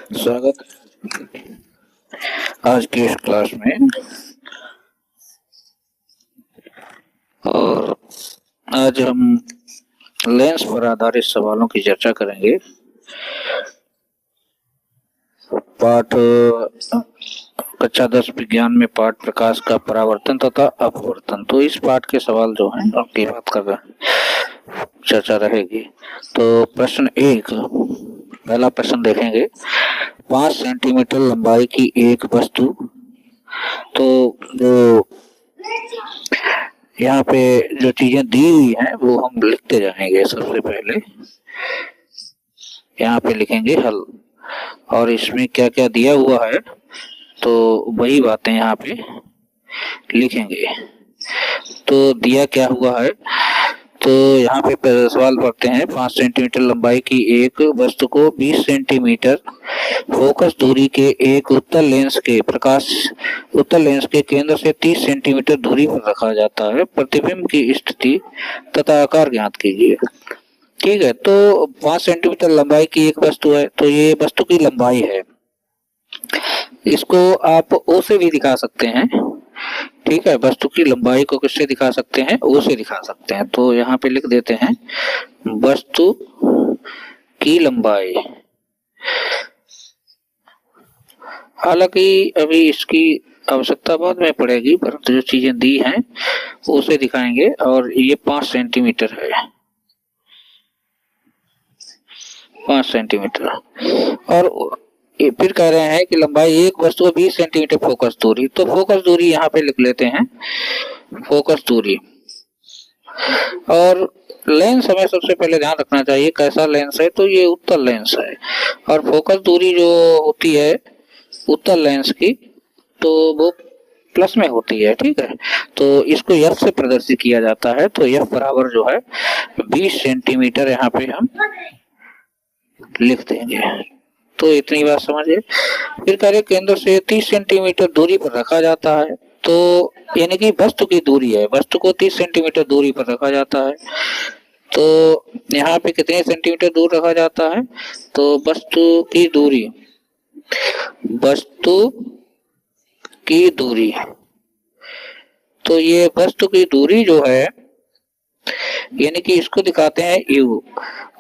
स्वागत आज की इस क्लास में। और आज हम लेंस पर आधारित सवालों की चर्चा करेंगे। पाठ कक्षा 10 विज्ञान में पाठ प्रकाश का परावर्तन तथा अपवर्तन। तो इस पाठ के सवाल जो हैं उनकी बात कर रहे हैं, चर्चा रहेगी। तो प्रश्न 1, पहला प्रश्न देखेंगे। 5 सेंटीमीटर लंबाई की एक वस्तु, तो जो यहाँ पे जो चीजें दी हुई हैं वो हम लिखते जाएंगे। सबसे पहले यहाँ पे लिखेंगे हल, और इसमें क्या क्या दिया हुआ है तो वही बातें यहाँ पे लिखेंगे। तो दिया क्या हुआ है, तो यहाँ पे सवाल पढ़ते हैं। 5 सेंटीमीटर लंबाई की एक वस्तु को 20 सेंटीमीटर फोकस दूरी के एक उत्तल लेंस के केंद्र से 30 सेंटीमीटर दूरी पर रखा जाता है। प्रतिबिंब की स्थिति तथा आकार ज्ञात कीजिए। ठीक है, तो 5 सेंटीमीटर लंबाई की एक वस्तु है, तो ये वस्तु की लंबाई है। इसको आप ओ से भी दिखा सकते हैं। ठीक है, वस्तु की लंबाई को किससे दिखा सकते हैं? ओ से दिखा सकते हैं। तो यहाँ पे लिख देते हैं वस्तु की लंबाई। हालांकि अभी इसकी आवश्यकता बाद में पड़ेगी, परंतु जो चीजें दी हैं उसे दिखाएंगे। और ये 5 सेंटीमीटर है, 5 सेंटीमीटर। और फिर कह रहे हैं कि लंबाई एक वस्तु 20 सेंटीमीटर फोकस दूरी। तो फोकस दूरी यहाँ पे लिख लेते हैं, फोकस दूरी। और लेंस हमें सबसे पहले ध्यान रखना चाहिए कैसा लेंस है, तो ये उत्तल लेंस है। और फोकस दूरी जो होती है उत्तल लेंस की, तो वो प्लस में होती है। ठीक है, तो इसको एफ से प्रदर्शित किया जाता है। तो एफ बराबर जो है 20 सेंटीमीटर यहाँ पे हम लिख देंगे। तो इतनी बात समझिए। फिर कार्य केंद्र से 30 सेंटीमीटर दूरी पर रखा जाता है। तो यानी कि वस्तु की दूरी है, वस्तु को 30 सेंटीमीटर दूरी पर रखा जाता है। तो यहाँ पे कितने सेंटीमीटर दूर रखा जाता है, तो वस्तु की दूरी, तो ये वस्तु की दूरी जो है यानी कि इसको दिखाते हैं यू,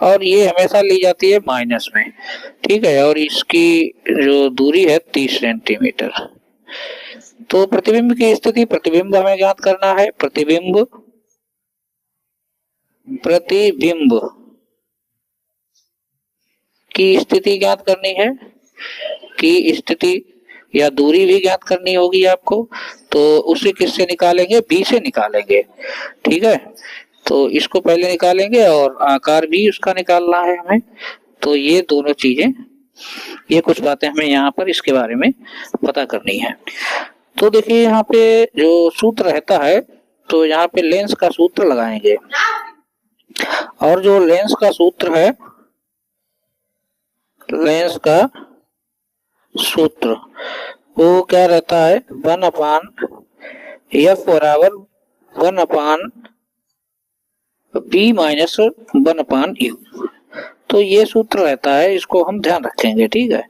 और ये हमेशा ली जाती है माइनस में। ठीक है, और इसकी जो दूरी है 30 सेंटीमीटर। तो प्रतिबिंब की स्थिति, प्रतिबिंब हमें ज्ञात करना है। प्रतिबिंब की स्थिति ज्ञात करनी है, की स्थिति या दूरी भी ज्ञात करनी होगी आपको। तो उसे किससे निकालेंगे? बी से निकालेंगे। ठीक है, तो इसको पहले निकालेंगे और आकार भी उसका निकालना है हमें। तो ये दोनों चीजें, ये कुछ बातें हमें यहाँ पर इसके बारे में पता करनी है। तो देखिए यहाँ पे जो सूत्र रहता है, तो यहाँ पे लेंस का सूत्र लगाएंगे। और जो लेंस का सूत्र है, लेंस का सूत्र वो क्या रहता है? 1/f बराबर 1/b माइनस 1/u। तो ये सूत्र रहता है, इसको हम ध्यान रखेंगे। ठीक है,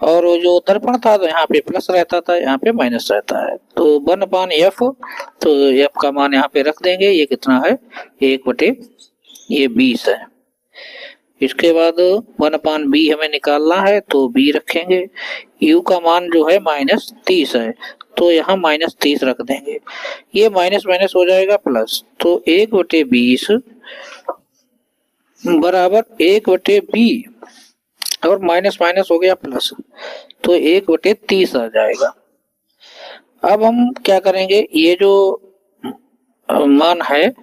और जो दर्पण था तो यहाँ पे प्लस रहता था, यहाँ पे माइनस रहता है। तो 1/f, तो f का मान यहाँ पे रख देंगे। ये कितना है? 1/20 है। इसके बाद 1/b हमें निकालना है, तो b रखेंगे। u का मान जो है -30 है, तो यहाँ -30 रख देंगे। ये माइनस माइनस हो जाएगा प्लस, तो 1/20 बराबर 1/b, और माइनस माइनस हो गया प्लस, तो 1/30 आ जाएगा। अब हम क्या करेंगे, ये जो मान है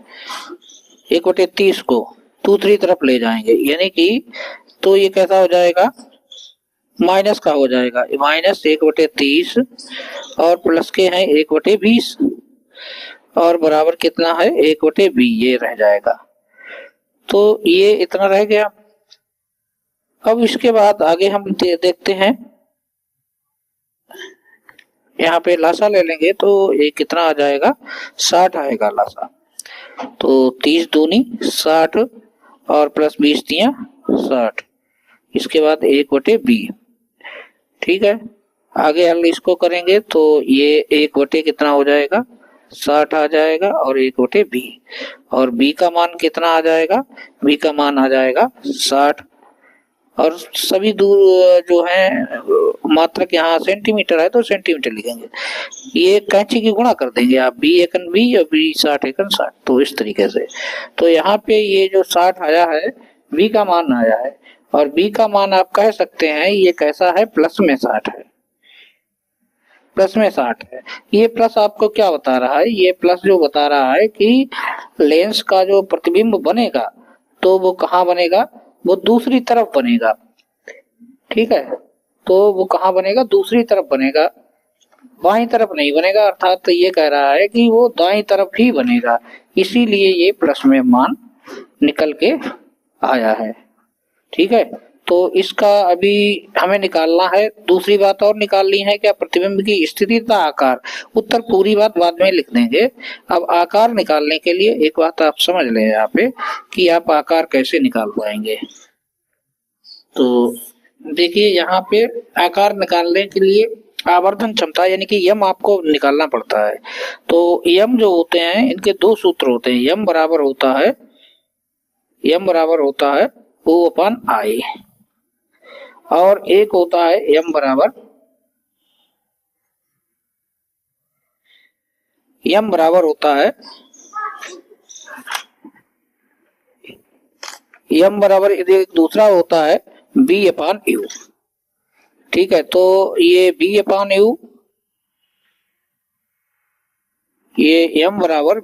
1/30 को दूसरी तरफ ले जाएंगे, यानी कि तो ये कैसा हो जाएगा? माइनस का हो जाएगा, माइनस 1/30 और प्लस के हैं 1/20, और बराबर कितना है? 1/b, ये रह जाएगा। तो ये इतना रह गया। अब इसके बाद आगे हम देखते हैं, यहाँ पे लासा ले लेंगे तो ये कितना आ जाएगा? 60 आएगा लासा। तो 30 दूनी 60 और प्लस 20 दिया 60। इसके बाद 1/b, ठीक है, आगे हल इसको करेंगे तो ये 1 बटे कितना हो जाएगा 60 आ जाएगा और 1/b, और b का मान कितना आ जाएगा, b का मान आ जाएगा 60, और सभी दूर जो है मात्रक यहाँ सेंटीमीटर है तो सेंटीमीटर लिखेंगे, ये कैंची की गुणा कर देंगे आप, b एकन b और b 60 एकन 60, तो इस तरीके से। तो यहाँ पे ये जो 60 आया है b का मान आया है, और b का मान आप कह सकते हैं ये कैसा है, प्लस में 60 है, प्लस में 60 है। ये प्लस आपको क्या बता रहा है, ये प्लस जो बता रहा है कि लेंस का जो प्रतिबिंब बनेगा तो वो कहाँ बनेगा, वो दूसरी तरफ बनेगा, ठीक है, तो वो कहाँ बनेगा, दूसरी तरफ बनेगा, बाईं तरफ नहीं बनेगा, अर्थात तो ये कह रहा है कि वो दाईं तरफ ही बनेगा, इसीलिए ये प्लस में मान निकल के आया है, ठीक है। तो इसका अभी हमें निकालना है, दूसरी बात और निकालनी है क्या, प्रतिबिंब की स्थिति तथा आकार, उत्तर पूरी बात बाद में लिख देंगे। अब आकार निकालने के लिए एक बात आप समझ लें यहाँ पे कि आप आकार कैसे निकाल पाएंगे। तो देखिए यहाँ पे आकार निकालने के लिए आवर्धन क्षमता यानी कि यम आपको निकालना पड़ता है। तो यम जो होते हैं इनके दो सूत्र होते हैं, यम बराबर होता है O अपन I, और एक होता है m बराबर होता है m बराबर, एक दूसरा होता है B/U, ठीक है। तो ये B/U, ये m बराबर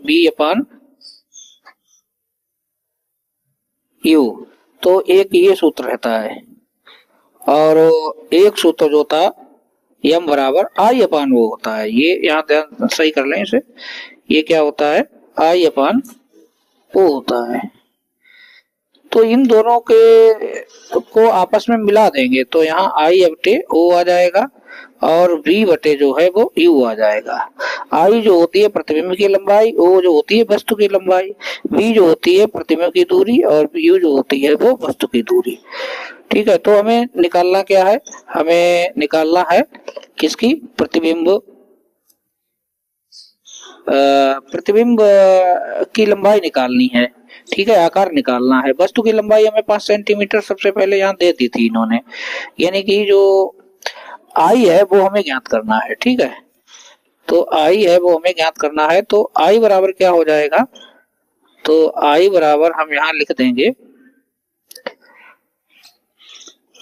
B/U, तो एक ये सूत्र रहता है, और एक सूत्र जो था m बराबर I/O होता है, ये यहाँ ध्यान सही कर लें इसे, ये क्या होता है I/O होता है। तो इन दोनों के को आपस में मिला देंगे तो यहाँ I/O आ जाएगा और V बटे जो है वो U आ जाएगा। I जो होती है प्रतिबिंब की लंबाई, O जो होती है वस्तु की लंबाई, V जो होती है प्रतिबिंब की दूरी, और U जो होती है वो वस्तु की दूरी, ठीक है। तो हमें निकालना क्या है, हमें निकालना है किसकी, प्रतिबिंब की लंबाई निकालनी है, ठीक है, आकार निकालना है। वस्तु की लंबाई हमें 5 सेंटीमीटर सबसे पहले यहाँ दे दी थी इन्होंने, यानी कि जो I है वो हमें ज्ञात करना है, ठीक है। तो I है वो हमें ज्ञात करना है, तो I बराबर क्या हो जाएगा, तो I बराबर हम यहाँ लिख देंगे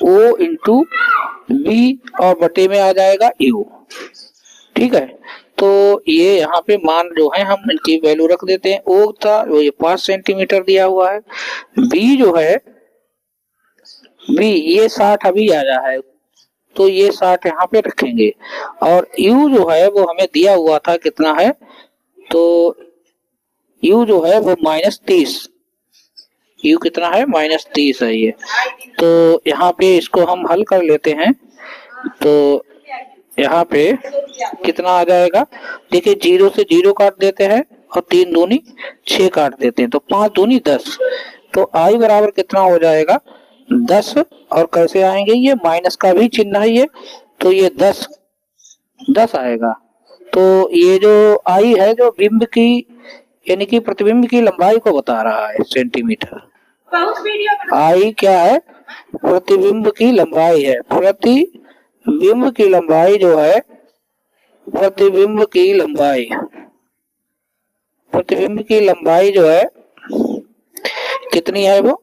O इंटू B और बटे में आ जाएगा U, ठीक है। तो ये यहाँ पे मान जो है हम इनकी वैल्यू रख देते हैं, O था वो ये 5 सेंटीमीटर दिया हुआ है, B जो है B ये 60 अभी आया है तो ये 60 यहाँ पे रखेंगे, और U जो है वो हमें दिया हुआ था कितना है, तो U जो है वो -30, U कितना है -30 है ये। तो यहाँ पे इसको हम हल कर लेते हैं, तो यहाँ पे कितना आ जाएगा, देखिए 0 से 0 काट देते हैं और 3 दूनी 6 काट देते हैं, तो 5 दूनी 10, तो I बराबर कितना हो जाएगा 10, और कैसे आएंगे, ये माइनस का भी चिन्ह है ये, तो ये 10 आएगा। तो ये जो I है जो बिंब की यानी कि प्रतिबिंब की लंबाई को बता रहा है सेंटीमीटर, I क्या है, प्रतिबिंब की लंबाई है, प्रतिबिंब की लंबाई जो है, प्रतिबिंब की लंबाई जो है कितनी है, वो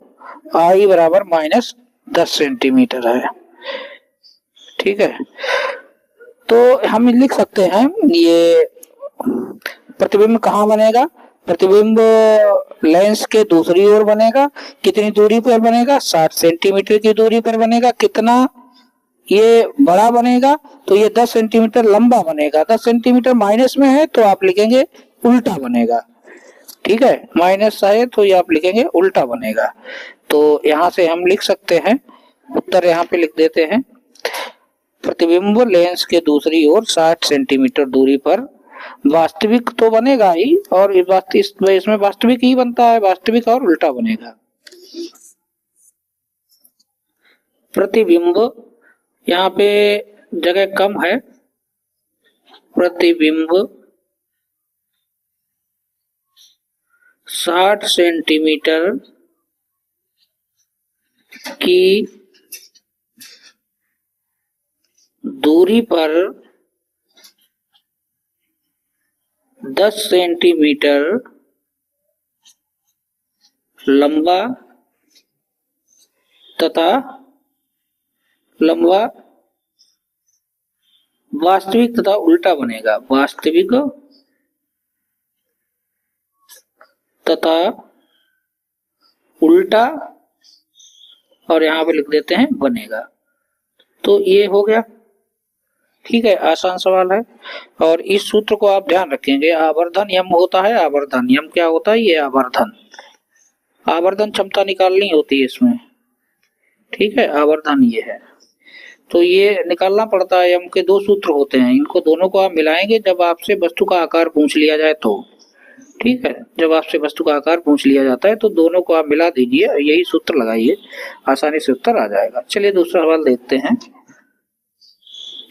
I बराबर -10 सेंटीमीटर है, ठीक है। तो हम लिख सकते हैं ये प्रतिबिंब कहाँ बनेगा, प्रतिबिंब लेंस के दूसरी ओर बनेगा, कितनी दूरी पर बनेगा, 60 सेंटीमीटर की दूरी पर बनेगा, कितना ये बड़ा बनेगा, तो ये 10 सेंटीमीटर लंबा बनेगा, 10 सेंटीमीटर माइनस में है तो आप लिखेंगे उल्टा बनेगा, ठीक है, माइनस है तो ये आप लिखेंगे उल्टा बनेगा। तो यहाँ से हम लिख सकते हैं, उत्तर यहाँ पे लिख देते हैं, प्रतिबिंब लेंस के दूसरी ओर 60 सेंटीमीटर दूरी पर वास्तविक तो बनेगा ही, और इसमें वास्तविक ही बनता है, वास्तविक और उल्टा बनेगा। प्रतिबिंब यहाँ पे जगह कम है, प्रतिबिंब 60 सेंटीमीटर की दूरी पर 10 सेंटीमीटर लंबा तथा वास्तविक तथा उल्टा बनेगा। वास्तविक तथा उल्टा, और यहां पे लिख देते हैं बनेगा। तो ये हो गया। ठीक है, आसान सवाल है। और इस सूत्र को आप ध्यान रखेंगे, आवर्धन यम होता है। आवर्धन यम क्या होता है? ये आवर्धन क्षमता निकालनी होती है इसमें। ठीक है, आवर्धन ये है, तो ये निकालना पड़ता है। यम के दो सूत्र होते हैं, इनको दोनों को आप मिलाएंगे जब आपसे वस्तु का आकार पूछ लिया जाए तो। ठीक है, जब आपसे वस्तु का आकार पूछ लिया जाता है तो दोनों को आप मिला दीजिए, यही सूत्र लगाइए, आसानी से उत्तर आ जाएगा। चलिए दूसरा सवाल देखते हैं।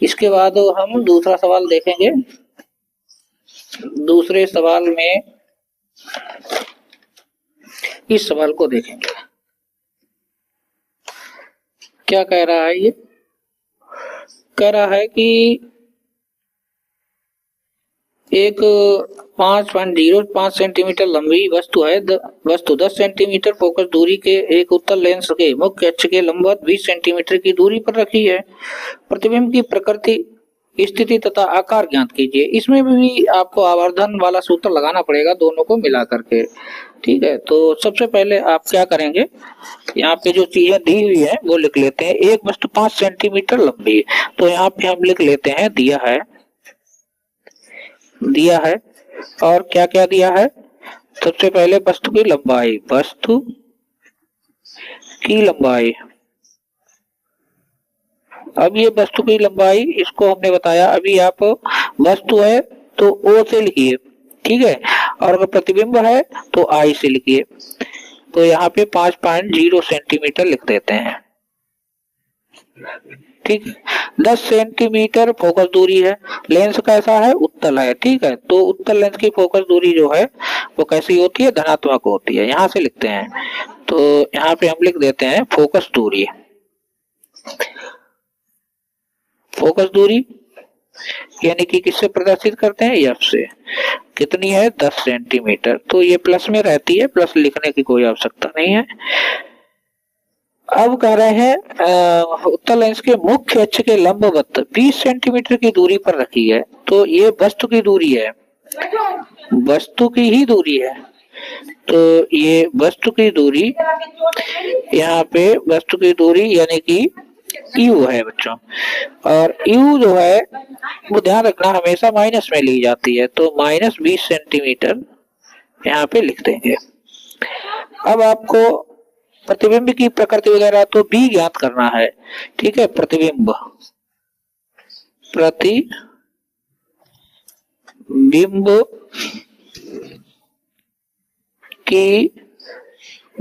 इसके बाद हम दूसरा सवाल देखेंगे। दूसरे सवाल में इस सवाल को देखेंगे, क्या कह रहा है? ये कह रहा है कि एक 5.05 सेंटीमीटर लंबी वस्तु है। वस्तु 10 सेंटीमीटर फोकस दूरी के एक उत्तल लेंस के मुख्य अक्ष के लंबवत 20 सेंटीमीटर की दूरी पर रखी है। प्रतिबिंब की प्रकृति, स्थिति तथा आकार ज्ञात कीजिए। इसमें भी आपको आवर्धन वाला सूत्र लगाना पड़ेगा, दोनों को मिला करके। ठीक है, तो सबसे पहले आप क्या करेंगे, यहाँ पे जो चीजें दी हुई है वो लिख लेते हैं। एक वस्तु 5 सेंटीमीटर लंबी, तो यहाँ पे हम लिख लेते हैं दिया है। और क्या क्या दिया है? सबसे पहले वस्तु की लंबाई। अब ये वस्तु की लंबाई, इसको हमने बताया अभी। आप वस्तु है तो ओ से लिखिए, ठीक है, और अगर प्रतिबिंब है तो आई से लिखिए। तो यहाँ पे 5.0 सेंटीमीटर लिख देते हैं। ठीक, 10 सेंटीमीटर फोकस दूरी है। लेंस कैसा है? उत्तल है। ठीक है, तो उत्तल लेंस की फोकस दूरी जो है वो कैसी होती है? धनात्मक होती है। यहां से लिखते हैं, तो यहाँ पे हम लिख देते हैं फोकस दूरी यानी कि किससे प्रदर्शित करते हैं? एफ से। कितनी है? 10 सेंटीमीटर। तो ये प्लस में रहती है, प्लस लिखने की कोई आवश्यकता नहीं है। अब कह रहे हैं उत्तल लेंस के मुख्य अक्ष के लंबवत 20 सेंटीमीटर की दूरी पर रखी है। तो ये वस्तु की दूरी है, वस्तु की ही दूरी है। तो ये वस्तु की दूरी, यहाँ पे वस्तु की दूरी यानी कि यू है बच्चों। और यू जो है वो ध्यान रखना हमेशा माइनस में ली जाती है, तो -20 सेंटीमीटर यहाँ पे लिख देंगे। अब आपको प्रतिबिंब की प्रकृति वगैरह तो भी ज्ञात करना है। ठीक है, प्रतिबिंब की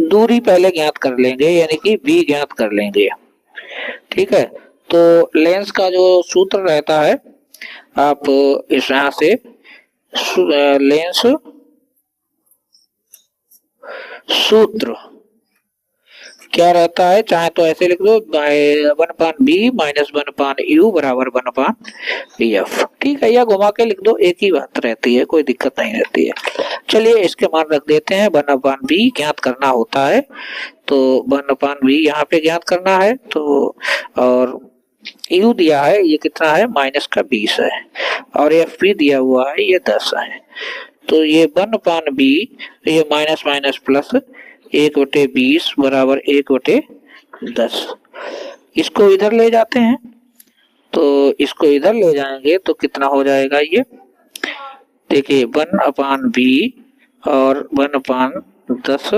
दूरी पहले ज्ञात कर लेंगे, यानी कि भी ज्ञात कर लेंगे। ठीक है, तो लेंस का जो सूत्र रहता है, आप इस यहां से लेंस सूत्र क्या रहता है, चाहे तो ऐसे लिख दो 1/b - 1/u बराबर 1/f। ठीक है, या घुमा के लिख दो, एक ही बात रहती है, कोई दिक्कत नहीं रहती है। चलिए इसके मान रख देते हैं। 1/b ज्ञात करना होता है, तो 1/b यहाँ पे ज्ञात करना है। तो और u दिया है, ये कितना है? -20 है। और एफ भी दिया हुआ है, ये 10 है। तो ये 1/b, ये माइनस प्लस 1/20 बराबर 1/10। इसको इधर ले जाते हैं, तो इसको इधर ले जाएंगे तो कितना हो जाएगा? ये देखिए 1/b और 1/10,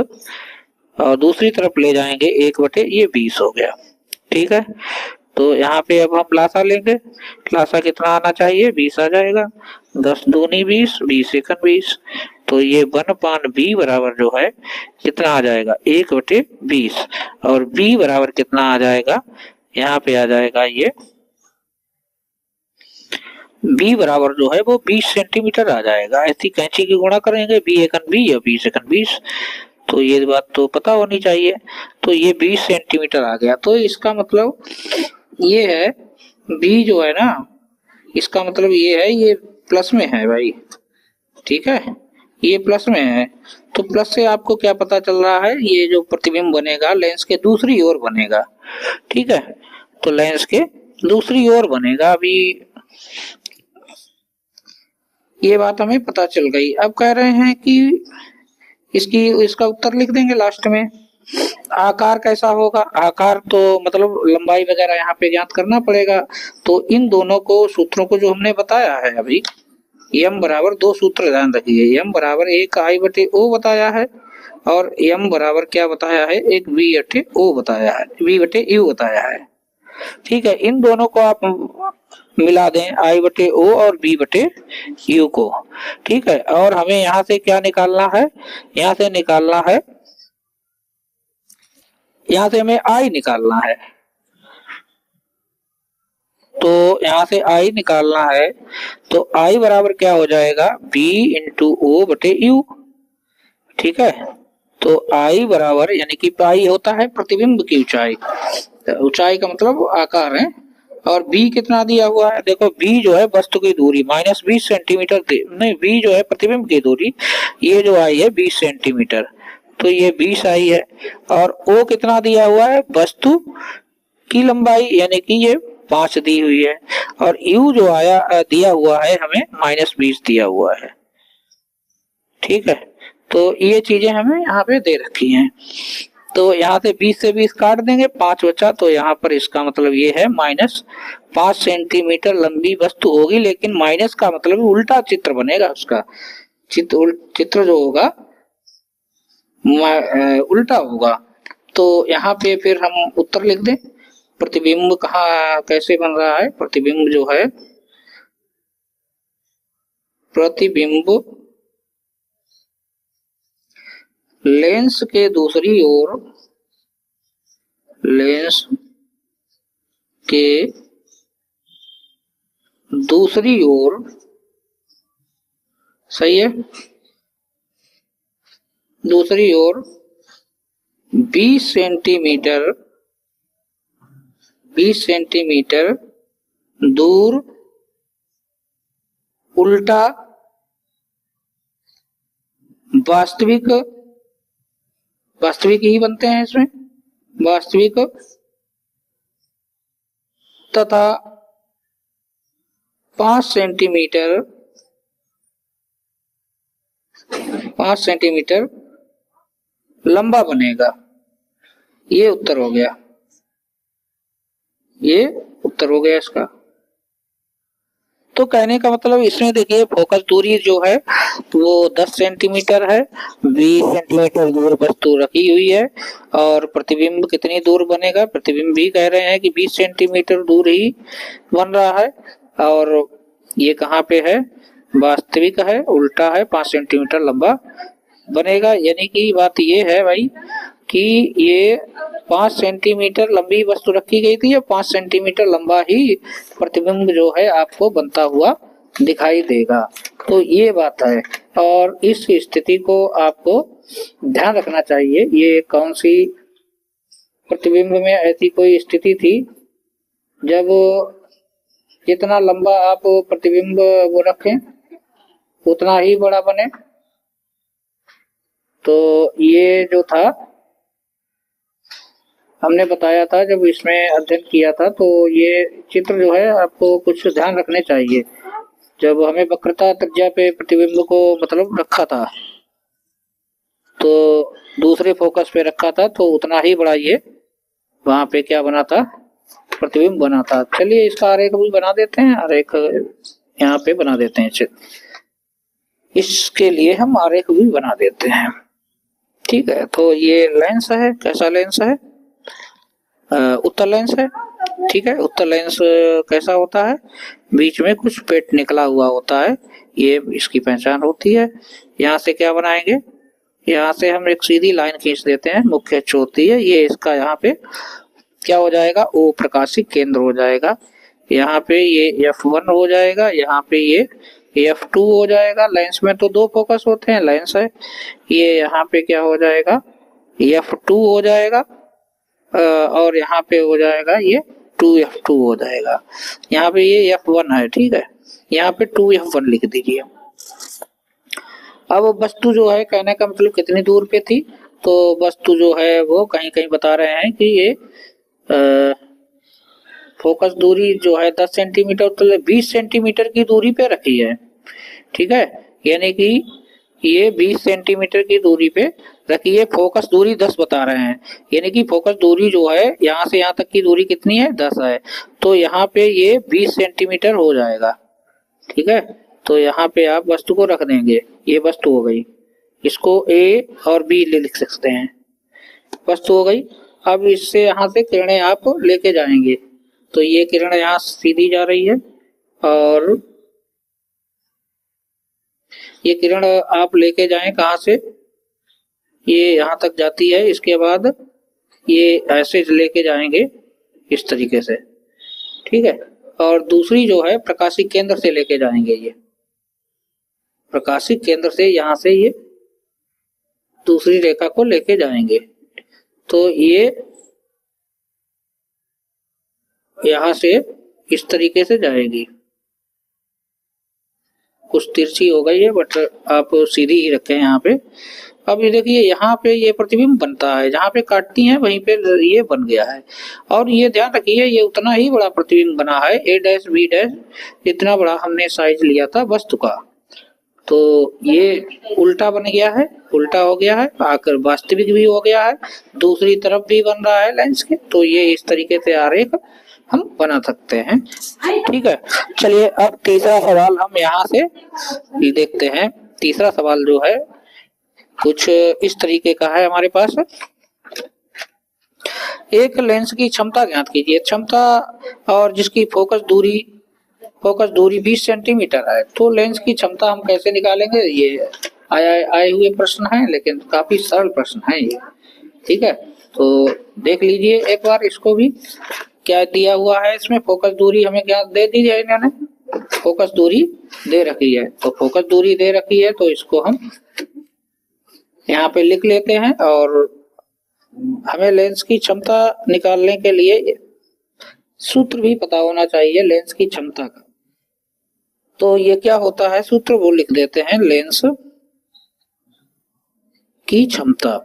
और दूसरी तरफ ले जाएंगे 1/20 हो गया। ठीक है, तो यहाँ पे अब हम लासा लेंगे। लासा कितना आना चाहिए? 20 आ जाएगा। 10 दूनी 20, 20 एकम 20। तो ये 1/b बराबर जो है कितना आ जाएगा? 1/20। और b बराबर कितना आ जाएगा? यहाँ पे आ जाएगा ये बी बराबर जो है वो 20 सेंटीमीटर आ जाएगा। ऐसी कैंची की गुणा करेंगे, बी एकन बी या 20 एकन 20, तो ये बात तो पता होनी चाहिए। तो ये 20 सेंटीमीटर आ गया। तो इसका मतलब ये है बी जो है ना, इसका मतलब ये है, ये प्लस में है भाई, ठीक है, ये प्लस में है। तो प्लस से आपको क्या पता चल रहा है, ये जो प्रतिबिंब बनेगा लेंस के दूसरी ओर बनेगा, ठीक है, तो लेंस के दूसरी ओर बनेगा। अभी ये बात हमें पता चल गई। अब कह रहे हैं कि इसका उत्तर लिख देंगे लास्ट में। आकार कैसा होगा, आकार तो मतलब लंबाई वगैरह यहाँ पे ज्ञात करना पड़ेगा। तो इन दोनों को सूत्रों को जो हमने बताया है अभी, m बराबर दो सूत्र ध्यान रखिए, m बराबर एक I बटे O बताया है और m बराबर क्या बताया है, एक V बटे O बताया है, V बटे U बताया है, ठीक है। इन दोनों को आप मिला दें, I बटे O और V बटे U को, ठीक है। और हमें यहाँ से क्या निकालना है, यहाँ से निकालना है, यहाँ से हमें I निकालना है। तो यहाँ से I निकालना है, तो I बराबर क्या हो जाएगा, B इंटू O बटे U, ठीक है। तो I बराबर यानी कि पाई होता है प्रतिबिंब की ऊंचाई, ऊंचाई का मतलब आकार है, और B कितना दिया हुआ है, देखो B जो है वस्तु की दूरी -20 सेंटीमीटर, नहीं B जो है प्रतिबिंब की दूरी, ये जो आई है 20 सेंटीमीटर, तो ये 20 आई है। और O कितना दिया हुआ है, वस्तु की लंबाई यानी कि ये 5 दी हुई है, और U जो आया दिया हुआ है हमें -20 दिया हुआ है, ठीक है। तो ये चीजें हमें यहाँ पे दे रखी हैं। तो यहाँ से 20 से 20 काट देंगे, 5 बचा, तो यहाँ पर इसका मतलब ये है -5 सेंटीमीटर लंबी वस्तु होगी, लेकिन माइनस का मतलब उल्टा चित्र बनेगा, उसका चित्र जो होगा उल्टा होगा। तो यहाँ पे फिर हम उत्तर लिख दें, प्रतिबिंब कहाँ कैसे बन रहा है, प्रतिबिंब जो है, प्रतिबिंब लेंस के दूसरी ओर, लेंस के दूसरी ओर, सही है, दूसरी ओर 20 सेंटीमीटर दूर उल्टा वास्तविक ही बनते हैं इसमें, वास्तविक तथा 5 सेंटीमीटर लंबा बनेगा। ये उत्तर हो गया, ये उत्तर हो गया इसका। तो कहने का मतलब इसमें देखिए फोकस दूरी जो है वो 10 सेंटीमीटर है, 20 सेंटीमीटर दूर वस्तु रखी हुई है, और प्रतिबिंब कितनी दूर बनेगा, प्रतिबिंब भी कह रहे हैं कि 20 सेंटीमीटर दूर ही बन रहा है, और ये कहाँ पे है, वास्तविक है, उल्टा है, 5 सेंटीमीटर लंबा बनेगा। यानी कि बात ये है भाई कि ये 5 सेंटीमीटर लंबी वस्तु रखी गई थी, या 5 सेंटीमीटर लंबा ही प्रतिबिंब जो है आपको बनता हुआ दिखाई देगा। तो ये बात है, और इस स्थिति को आपको ध्यान रखना चाहिए। ये कौन सी प्रतिबिंब में ऐसी कोई स्थिति थी जब जितना लंबा आप प्रतिबिंब वो रखें उतना ही बड़ा बने। तो ये जो था हमने बताया था जब इसमें अध्ययन किया था, तो ये चित्र जो है आपको कुछ ध्यान रखने चाहिए। जब हमें वक्रता त्रिज्या पे प्रतिबिंब को मतलब रखा था, तो दूसरे फोकस पे रखा था, तो उतना ही बड़ा ये वहां पे क्या बना था, प्रतिबिंब बना था। चलिए इसका आरेख भी बना देते हैं, आरेख यहाँ पे बना देते हैं, इसके लिए हम आरेख भी बना देते हैं, ठीक है। तो ये लेंस है, कैसा लेंस है, उत्तल लेंस है, ठीक है। उत्तल लेंस कैसा होता है, बीच में कुछ पेट निकला हुआ होता है, ये इसकी पहचान होती है। यहाँ से क्या बनाएंगे, यहाँ से हम एक सीधी लाइन खींच देते हैं, मुख्य अक्ष होती है ये, इसका यहाँ पे क्या हो जाएगा, ओ प्रकाशिक केंद्र हो जाएगा। यहाँ पे ये F1 हो जाएगा, यहाँ पे ये F2 हो जाएगा। लेंस में तो दो फोकस होते हैं, लेंस है ये, यहाँ पे क्या हो जाएगा F2 हो जाएगा और यहाँ पे हो जाएगा ये 2F2 हो जाएगा। यहाँ पे ये F1 है, ठीक है, यहाँ पे 2F1 लिख दीजिए। अब वस्तु जो है, कहने का मतलब कितनी दूर पे थी, तो वस्तु जो है वो कहीं कहीं बता रहे हैं कि ये फोकस दूरी जो है 10 सेंटीमीटर, तो 20 सेंटीमीटर की दूरी पे रखी है, ठीक है, यानी कि ये 20 सेंटीमीटर की दूरी पे रखी है। फोकस दूरी 10 बता रहे हैं, यानी कि फोकस दूरी जो है यहाँ से यहाँ तक की दूरी कितनी है, 10 है, तो यहाँ पे ये 20 सेंटीमीटर हो जाएगा, ठीक है। तो यहाँ पे आप वस्तु को रख देंगे, ये वस्तु हो गई, इसको ए और बी लिख सकते हैं, वस्तु हो गई। अब इससे यहाँ से किरणें आप लेके जाएंगे, तो ये किरण यहाँ सीधी जा रही है और ये किरण आप लेके जाएं कहाँ से, ये यहाँ तक जाती है, इसके बाद ये ऐसे लेके जाएंगे इस तरीके से, ठीक है। और दूसरी जो है प्रकाशिक केंद्र से लेके जाएंगे, ये प्रकाशिक केंद्र से यहाँ से ये दूसरी रेखा को लेके जाएंगे, तो ये यहाँ से इस तरीके से जाएगी, कुछ तिरछी हो गई है बट आप सीधी ही रखें यहाँ पे। अब ये देखिए यहाँ पे ये प्रतिबिंब बनता है, जहाँ पे काटती हैं वहीं पे ये बन गया है, और ये ध्यान रखिए ये उतना ही बड़ा प्रतिबिंब बना है, A डैश B डैश इतना बड़ा हमने साइज लिया था वस्तु का, तो ये उल्टा बन गया है, उल्टा हो गया है, आकर वास्तविक भी हो गया है, दूसरी तरफ भी बन रहा है लेंस के, तो ये इस तरीके से आरेख हम बना सकते हैं, ठीक है। चलिए अब तीसरा सवाल हम यहाँ से देखते हैं। तीसरा सवाल जो है कुछ इस तरीके का है हमारे पास, एक लेंस की क्षमता ज्ञात कीजिए, क्षमता और जिसकी फोकस दूरी 20 सेंटीमीटर है, तो लेंस की क्षमता हम कैसे निकालेंगे, ये आए हुए प्रश्न है, लेकिन काफी सरल प्रश्न है ये, ठीक है। तो देख लीजिए एक बार इसको भी, क्या दिया हुआ है इसमें, फोकस दूरी हमें क्या दे दी है इन्होंने, फोकस दूरी दे रखी है, तो फोकस दूरी दे रखी है तो इसको हम यहाँ पे लिख लेते हैं, और हमें लेंस की क्षमता निकालने के लिए सूत्र भी पता होना चाहिए लेंस की क्षमता का, तो ये क्या होता है सूत्र वो लिख देते हैं, लेंस की क्षमता।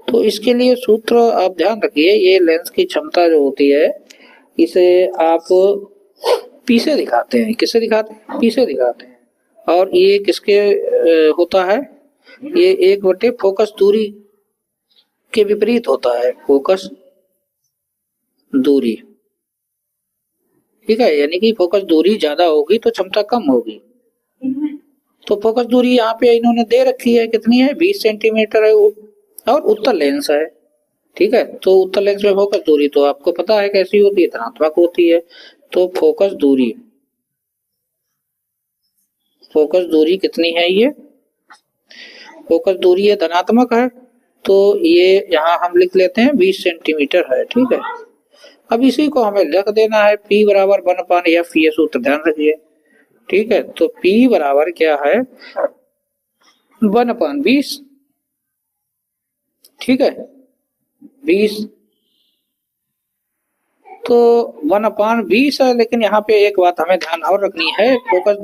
तो इसके लिए सूत्र आप ध्यान रखिए, ये लेंस की क्षमता जो होती है इसे आप पी से दिखाते हैं, किससे दिखाते हैं, पी से दिखाते हैं, और ये किसके होता है, ये 1/, फोकस दूरी के विपरीत होता है, फोकस दूरी, ठीक है, यानी कि फोकस दूरी ज्यादा होगी तो क्षमता कम होगी, तो फोकस दूरी यहाँ पे इन्होंने दे रखी है, कितनी है, 20 सेंटीमीटर है, और उत्तल लेंस है, ठीक है। तो उत्तल लेंस में फोकस दूरी तो आपको पता है कैसी होती है, धनात्मक होती है, तो फोकस दूरी कितनी है, ये फोकस दूरी है धनात्मक है, तो ये यहाँ हम लिख लेते हैं 20 सेंटीमीटर है, ठीक है। अब इसी को हमें लिख देना है, P बराबर 1/f, ये सूत्र ध्यान रखिए, ठीक है। तो P बराबर क्या है, 1/20, ठीक है, 20, तो 1/20 है, लेकिन यहाँ पे एक बात हमें ध्यान और रखनी है, फोकस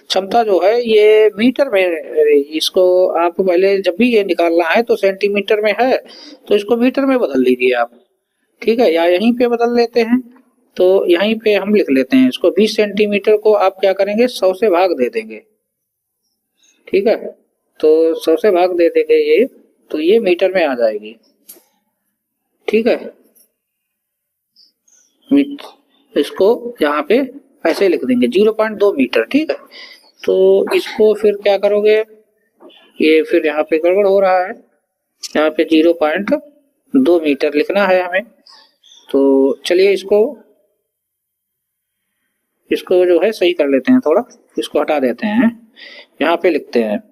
क्षमता जो है ये मीटर में, इसको आप पहले जब भी ये निकालना है तो सेंटीमीटर में है, तो इसको मीटर में बदल लीजिए आप, ठीक है, या यहीं पे बदल लेते हैं, तो यहीं पे हम लिख लेते हैं इसको, 20 सेंटीमीटर को आप क्या करेंगे 100 से भाग दे देंगे, ठीक है, तो 100 से भाग दे देंगे ये, तो ये मीटर में आ जाएगी, ठीक है। इसको यहाँ पे ऐसे लिख देंगे 0.2 मीटर, ठीक है। तो इसको फिर क्या करोगे, ये फिर यहाँ पे गड़बड़ हो रहा है, यहाँ पे 0.2 मीटर लिखना है हमें, तो चलिए इसको जो है सही कर लेते हैं, थोड़ा इसको हटा देते हैं, यहाँ पे लिखते हैं,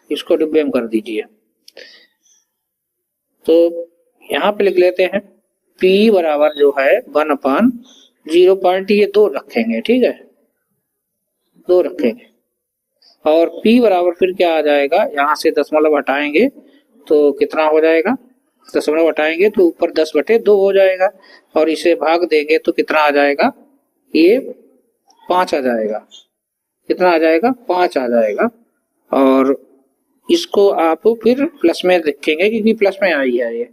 इसको डिब्बे में कर दीजिए, तो यहाँ पे लिख लेते हैं P बराबर जो है 1/0 ये 2 रखेंगे, ठीक है, 2 रखेंगे। और P बराबर फिर क्या आ जाएगा, यहाँ से दशमलव हटाएंगे तो कितना हो जाएगा, दशमलव हटाएंगे तो ऊपर 10/2 हो जाएगा, और इसे भाग देंगे तो कितना आ जाएगा, ये 5 आ जाएगा। कितना आ जाएगा, 5 आ जाएगा। और इसको आप फिर प्लस में लिखेंगे क्योंकि प्लस में आई है ये,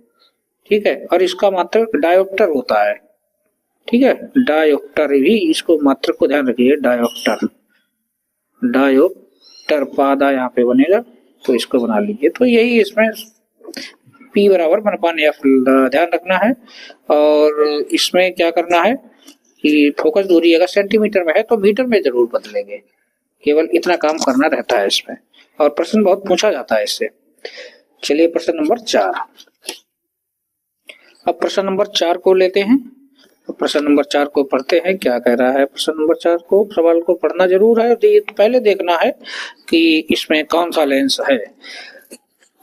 ठीक है। और इसका मात्रक डायोप्टर होता है, ठीक है, डायोप्टर भी, इसको मात्रक को ध्यान रखिए, डायोप्टर, डायोप्टर पादा यहाँ पे बनेगा, तो इसको बना लीजिए। तो यही इसमें P बराबर 1/f ध्यान रखना है। और इसमें क्या करना है कि फोकस दूरी अगर सेंटीमीटर में है तो मीटर में जरूर बदलेंगे, केवल इतना काम करना रहता है इसमें, और प्रश्न बहुत पूछा जाता है इससे। चलिए प्रश्न नंबर 4। अब प्रश्न नंबर 4 को लेते हैं। तो प्रश्न नंबर 4 को पढ़ते हैं, क्या कह रहा है प्रश्न नंबर 4 को। सवाल को पढ़ना जरूर है, पहले देखना है कि इसमें कौन सा लेंस है।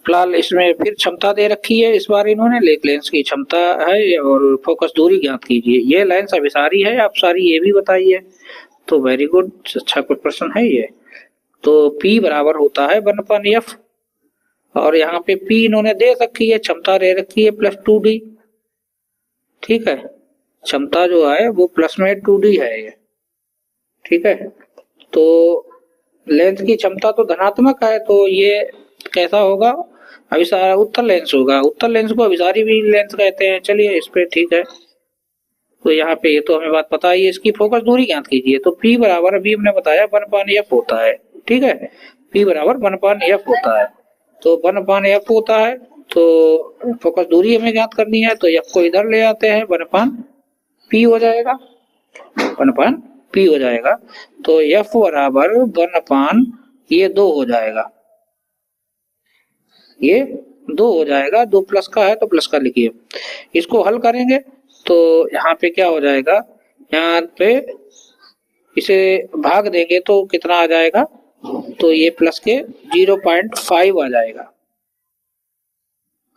फिलहाल इसमें फिर क्षमता दे रखी है इस बार इन्होंने, लेंस की क्षमता है और फोकस दूरी ज्ञात कीजिए। ये लेंस अभिसारी है अपसारी ये भी बताइए। तो वेरी गुड, अच्छा कुछ प्रश्न है ये। तो P बराबर होता है 1/f, और यहाँ पे P इन्होंने दे रखी है, क्षमता दे रखी है +2D, ठीक है, क्षमता जो है वो प्लस में 2D है ये, ठीक है। तो लेंस की क्षमता तो धनात्मक है, तो ये कैसा होगा, अभिसारी उत्तल लेंस होगा। उत्तल लेंस को अभिसारी भी लेंस कहते हैं। चलिए इस पे ठीक है, तो यहाँ पे ये तो हमें बात पता है। इसकी फोकस दूरी ज्ञात कीजिए। तो P बराबर अभी हमने बताया 1/f होता है, ठीक है, P बराबर 1/f होता है। तो 1/f होता है, तो फोकस दूरी हमें ज्ञात करनी है, तो f को इधर ले आते हैं, 1/p हो जाएगा, 1/p हो जाएगा। तो f बराबर 1/, ये 2 हो जाएगा, ये 2 हो जाएगा, 2 प्लस का है तो प्लस का लिखिए। इसको हल करेंगे तो यहाँ पे क्या हो जाएगा, यहाँ पे इसे भाग देंगे तो कितना आ जाएगा, तो ये प्लस के 0.5 आ जाएगा,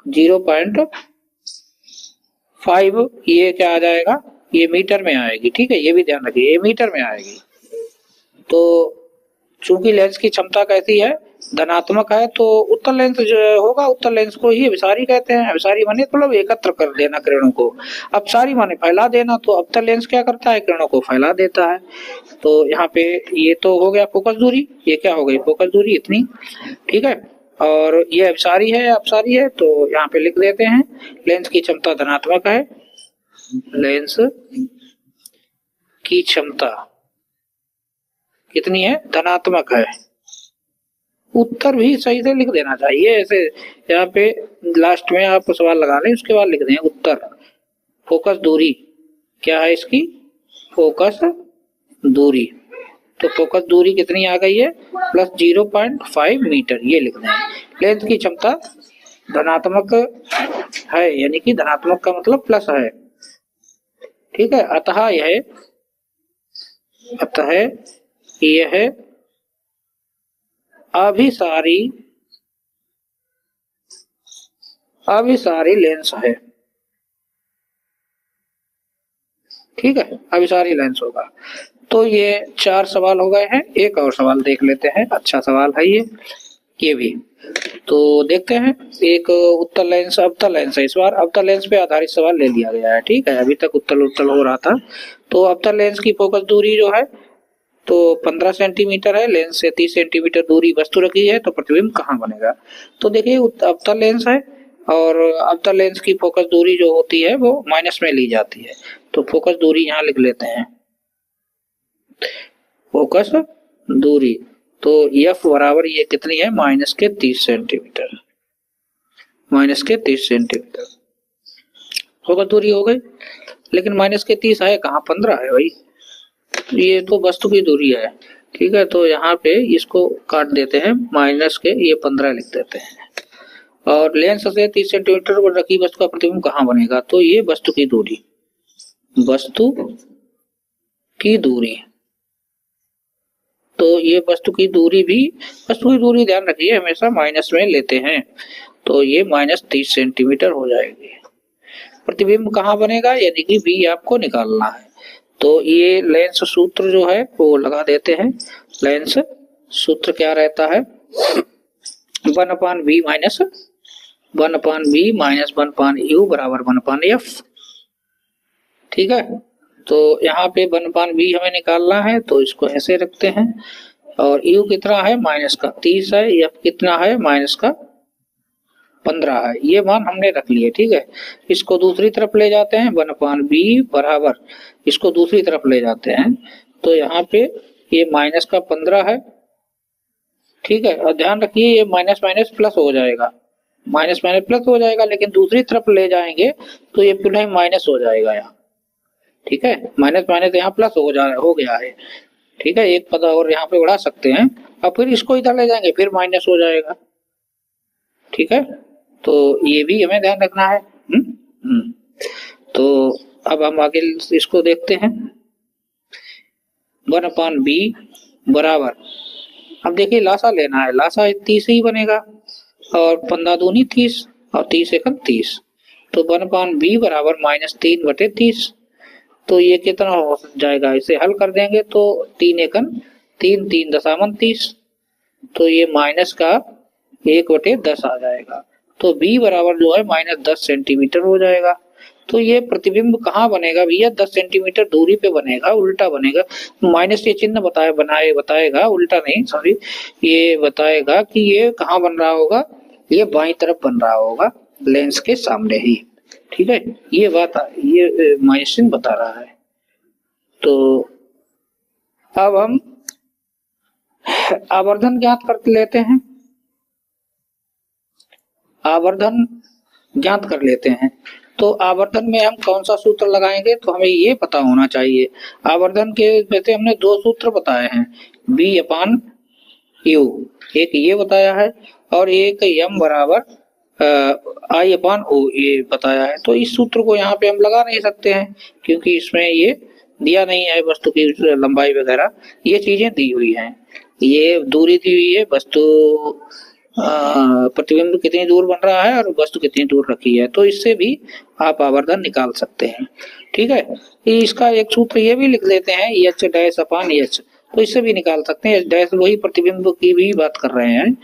0.5 ये क्या आ जाएगा, ये मीटर में आएगी, ठीक है, ये भी ध्यान रखिए, ये मीटर में आएगी। तो चूंकि लेंस की क्षमता कैसी है, धनात्मक है, तो उत्तल लेंस जो होगा, उत्तल लेंस को ही अभिसारी कहते हैं। अभिसारी माने मतलब एकत्र कर देना किरणों को, अपसारी माने फैला देना। तो अवतल लेंस क्या करता है, किरणों को फैला देता है। तो यहाँ पे ये तो हो गया फोकस दूरी, ये क्या हो गई फोकस दूरी इतनी, ठीक है। और ये अभिसारी है अपसारी है, तो यहाँ पे लिख देते हैं लेंस की क्षमता धनात्मक है, लेंस की क्षमता कितनी है, धनात्मक है। उत्तर भी सही से लिख देना चाहिए, ऐसे यहाँ पे लास्ट में आप सवाल लगा लें उसके बाद लिख दें उत्तर। फोकस दूरी क्या है इसकी, फोकस दूरी, तो फोकस दूरी कितनी आ गई है, +0.5 मीटर, ये लिख दें। लेंस की क्षमता धनात्मक है, यानी कि धनात्मक का मतलब प्लस है, ठीक है। अतः यह अभिसारी लेंस है, ठीक है, अभिसारी लेंस होगा। तो ये 4 सवाल हो गए हैं। एक और सवाल देख लेते हैं, अच्छा सवाल है ये भी। तो देखते हैं, एक उत्तल लेंस अवतल लेंस है, इस बार अवतल लेंस पे आधारित सवाल ले लिया गया है, ठीक है। अभी तक उत्तल हो रहा था। तो अवतल लेंस की फोकस दूरी जो है तो 15 सेंटीमीटर है, लेंस से 30 सेंटीमीटर दूरी वस्तु रखी है, तो प्रतिबिंब कहाँ बनेगा। तो देखिए अवतल लेंस है, और अवतल लेंस की फोकस दूरी जो होती है वो माइनस में ली जाती है। तो फोकस दूरी यहाँ लिख लेते हैं, फोकस दूरी। तो F बराबर ये कितनी है, -30 सेंटीमीटर, -30 सेंटीमीटर फोकस दूरी हो गई। लेकिन -30 है कहाँ, 15 है भाई, ये तो वस्तु की दूरी है, ठीक है। तो यहाँ पे इसको काट देते हैं, माइनस के ये 15 लिख देते हैं। और लेंस से 30 सेंटीमीटर पर रखी वस्तु का प्रतिबिंब कहाँ बनेगा, तो ये वस्तु की दूरी, वस्तु की दूरी। तो ये वस्तु की दूरी ध्यान रखिए हमेशा माइनस में लेते हैं, तो ये -30 सेंटीमीटर हो जाएगी, प्रतिबिंब कहाँ बनेगा, यानी कि बी आपको निकालना है। तो ये लेंस सूत्र जो है वो लगा देते हैं। लेंस सूत्र क्या रहता है, 1/b minus 1/b minus 1/u बराबर 1/f। ठीक है, तो यहाँ पे 1/b हमें निकालना है, तो इसको ऐसे रखते हैं। और u कितना है, माइनस का 30 है, f कितना है, माइनस का 15 है। ये मान हमने रख लिए। ठीक है, इसको दूसरी तरफ ले जाते हैं, 1/b बराबर, इसको दूसरी तरफ ले जाते हैं, तो यहाँ पे ये माइनस का 15 है। ठीक है, और ध्यान रखिए ये माइनस माइनस प्लस हो जाएगा, माइनस माइनस प्लस हो जाएगा, लेकिन दूसरी तरफ ले जाएंगे तो ये पुनः माइनस हो जाएगा यहाँ। ठीक है, माइनस माइनस यहाँ प्लस हो गया है। ठीक है, एक पद और यहाँ पे बढ़ा सकते हैं, और फिर इसको इधर ले जाएंगे फिर माइनस हो जाएगा। ठीक है, तो ये भी हमें ध्यान रखना है। तो अब हम आगे इसको देखते हैं। 1/b बराबर, अब देखिए लासा लेना है, लासा 30 ही बनेगा, और 15 दूनी 30 और 30 एकम 30, तो 1/b बराबर -3/30। तो ये कितना हो जाएगा, इसे हल कर देंगे तो 3 एकम 3 3 दशामन 30, तो ये माइनस का 1/10 आ जाएगा। तो b बराबर जो है -10 सेंटीमीटर हो जाएगा। तो ये प्रतिबिंब कहाँ बनेगा भैया, 10 सेंटीमीटर दूरी पे बनेगा, उल्टा बनेगा। माइनस ये चिन्ह बताएगा, उल्टा नहीं, सॉरी, ये बताएगा कि ये कहाँ बन रहा होगा, ये बाईं तरफ बन रहा होगा, लेंस के सामने ही। ठीक है, ये बात ये माइनस चिन्ह बता रहा है। तो अब हम आवर्धन ज्ञात कर लेते हैं। आवर्धन ज्ञात कर लेते हैं, तो आवर्धन में हम कौन सा सूत्र लगाएंगे, तो हमें ये पता होना चाहिए। आवर्धन के वैसे हमने 2 सूत्र बताए हैं, b/u, एक ये बताया है, और एक m बराबर I/O ये बताया है। तो इस सूत्र को यहाँ पे हम लगा नहीं सकते हैं, क्योंकि इसमें ये दिया नहीं है वस्तु की लंबाई वगैरह, ये चीजें दी हुई हैं, ये दूरी दी हुई है, वस्तु प्रतिबिंब कितनी दूर बन रहा है और वस्तु कितनी दूर रखी है, तो इससे भी आप आवर्धन निकाल सकते हैं। ठीक है, इसका एक सूत्र ये भी लिख लेते हैं, h-h, तो इससे भी निकाल सकते हैं। h' वही प्रतिबिंब की भी बात कर रहे हैं।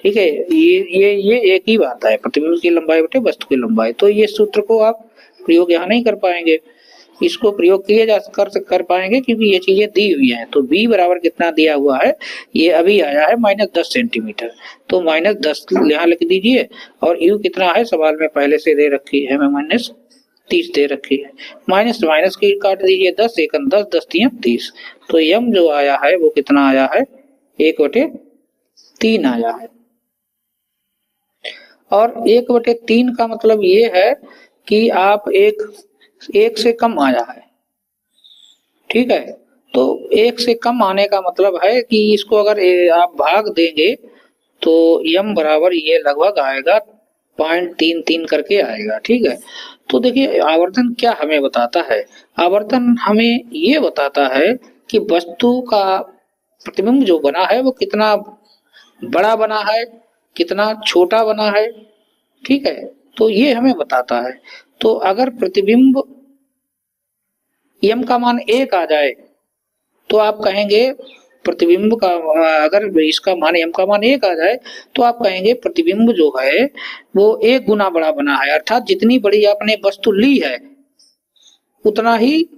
ठीक है, ये एक ही बात है, प्रतिबिंब की लंबाई बटे वस्तु की लंबाई। तो ये सूत्र को आप प्रयोग यहाँ नहीं कर पाएंगे, इसको प्रयोग किए जा कर पाएंगे, क्योंकि ये चीजें दी हुई हैं। तो b बराबर कितना दिया हुआ है, ये अभी आया है -10 सेंटीमीटर, तो -10 यहाँ लिख दीजिए। और u कितना है, सवाल में पहले से दे रखी है, हमें -30 दे रखी है, माइनस माइनस की काट दीजिए, 10 एकम 10 10 3 30, तो m जो आया है वो कितना आया है, 1/3 आया है। और 1/3 का मतलब ये है कि आप एक से कम आया है। ठीक है, तो 1 से कम आने का मतलब है कि इसको अगर आप भाग देंगे तो m बराबर ये लगभग आएगा 0.33 करके आएगा। ठीक है, तो देखिए आवर्धन क्या हमें बताता है, आवर्धन हमें ये बताता है कि वस्तु का प्रतिबिंब जो बना है वो कितना बड़ा बना है, कितना छोटा बना है। ठीक है, तो ये हमें बताता है। तो अगर प्रतिबिंब m का मान 1 आ जाए तो आप कहेंगे प्रतिबिंब का, अगर इसका मान m का मान 1 आ जाए तो आप कहेंगे प्रतिबिंब जो है वो 1 गुना बड़ा बना है, अर्थात जितनी बड़ी आपने वस्तु ली है उतना ही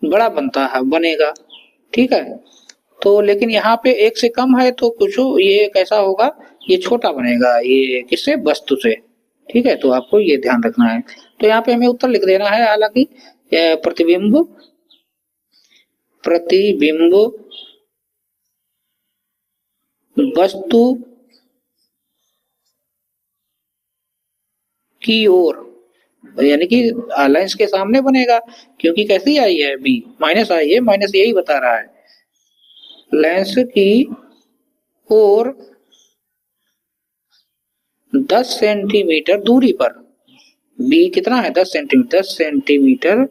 बड़ा बनेगा। ठीक है, तो लेकिन यहाँ पे 1 से कम है तो कुछ ये कैसा होगा, ये छोटा बनेगा, ये किससे, वस्तु से। ठीक है, तो आपको ये ध्यान रखना है। तो यहाँ पे हमें उत्तर लिख देना है, हालांकि प्रतिबिंब वस्तु की ओर, यानी कि लेंस के सामने बनेगा, क्योंकि कैसी आई है, बी माइनस आई है, माइनस यही बता रहा है, लेंस की ओर 10 सेंटीमीटर दूरी पर, बी कितना है, 10 सेंटीमीटर, 10 सेंटीमीटर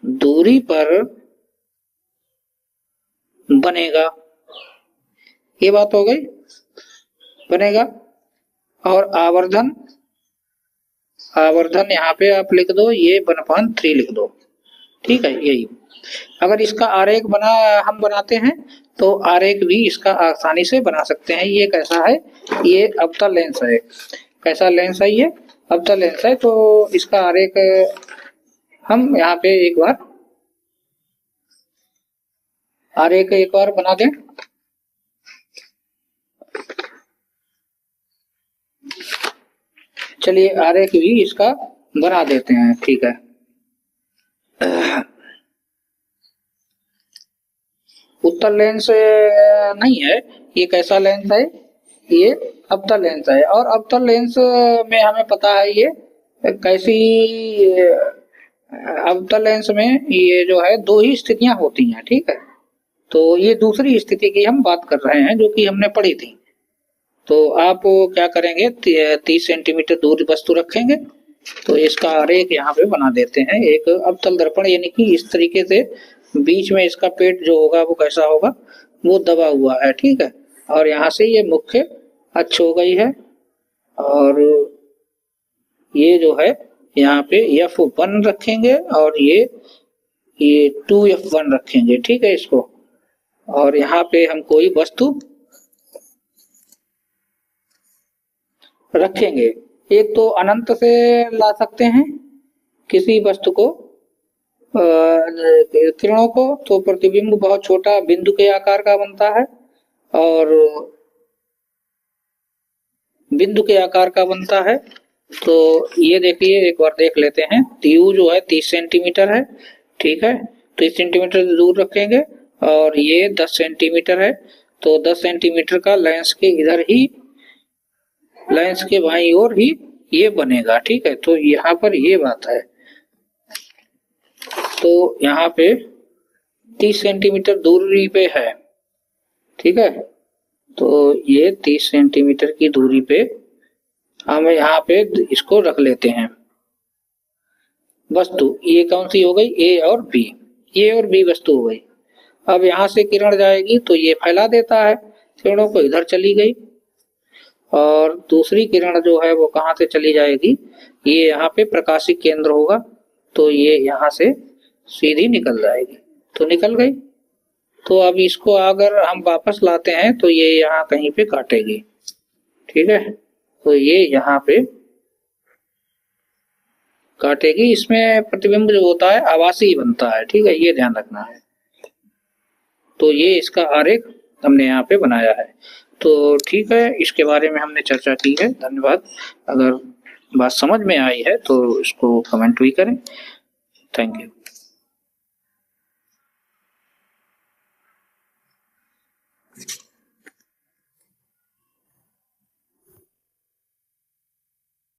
दूरी पर बनेगा। ये बात हो गई, बनेगा। और आवर्धन आवर्धन यहाँ पे आप लिख दो, ये 1/3 लिख दो, ठीक है। यही अगर इसका आरेख हम बनाते हैं तो आरेख भी इसका आसानी से बना सकते हैं। ये कैसा है, ये अवतल लेंस है। कैसा लेंस है, ये अवतल लेंस है। तो इसका आरेख हम यहाँ पे एक बार आरेख एक बार बना दें। चलिए आरेख भी इसका बना देते हैं, ठीक है। उत्तल लेंस नहीं है, ये कैसा लेंस है, ये अवतल लेंस है। और अवतल लेंस में हमें पता है ये कैसी, अवतल लेंस में ये जो है दो ही स्थितियां होती हैं, ठीक है। तो ये दूसरी स्थिति की हम बात कर रहे हैं जो कि हमने पढ़ी थी। तो आप क्या करेंगे, 30 सेंटीमीटर दूर वस्तु रखेंगे। तो इसका आरेख यहाँ पे बना देते हैं। एक अवतल दर्पण, यानी कि इस तरीके से बीच में इसका पेट जो होगा वो कैसा होगा, वो दबा हुआ है, ठीक है। और यहाँ से ये मुख्य अक्ष हो गई है, और ये जो है यहाँ पे F1 रखेंगे और ये 2F1 रखेंगे, ठीक है इसको। और यहाँ पे हम कोई वस्तु रखेंगे। एक तो अनंत से ला सकते हैं किसी वस्तु को, किरणों को, तो प्रतिबिंब बहुत छोटा बिंदु के आकार का बनता है और बिंदु के आकार का बनता है। तो ये देखिए, एक बार देख लेते हैं। U जो है 30 सेंटीमीटर है, ठीक है। 30 सेंटीमीटर दूर रखेंगे और ये 10 सेंटीमीटर है। तो 10 सेंटीमीटर का लेंस के इधर ही, लेंस के बाईं ओर ही ये बनेगा, ठीक है। तो यहाँ पर ये बात है। तो यहाँ पे 30 सेंटीमीटर दूरी पे है, ठीक है। तो ये 30 सेंटीमीटर की दूरी पे हम यहाँ पे इसको रख लेते हैं वस्तु। ये कौन सी हो गई, ए और बी, ए और बी वस्तु हो गई। अब यहाँ से किरण जाएगी तो ये फैला देता है, किरणों को इधर चली गई। और दूसरी किरण जो है वो कहाँ से चली जाएगी, ये यहाँ पे प्रकाशी केंद्र होगा, तो ये यहाँ से सीधी निकल जाएगी। तो निकल गई। तो अब इसको अगर हम वापस लाते हैं तो ये यहाँ कहीं पे काटेगी, ठीक है। तो ये यहाँ पे काटेगी। इसमें प्रतिबिंब जो होता है आभासी बनता है, ठीक है, ये ध्यान रखना है। तो ये इसका आरेख हमने यहाँ पे बनाया है। तो ठीक है, इसके बारे में हमने चर्चा की है। धन्यवाद। अगर बात समझ में आई है तो इसको कमेंट भी करें। Thank you.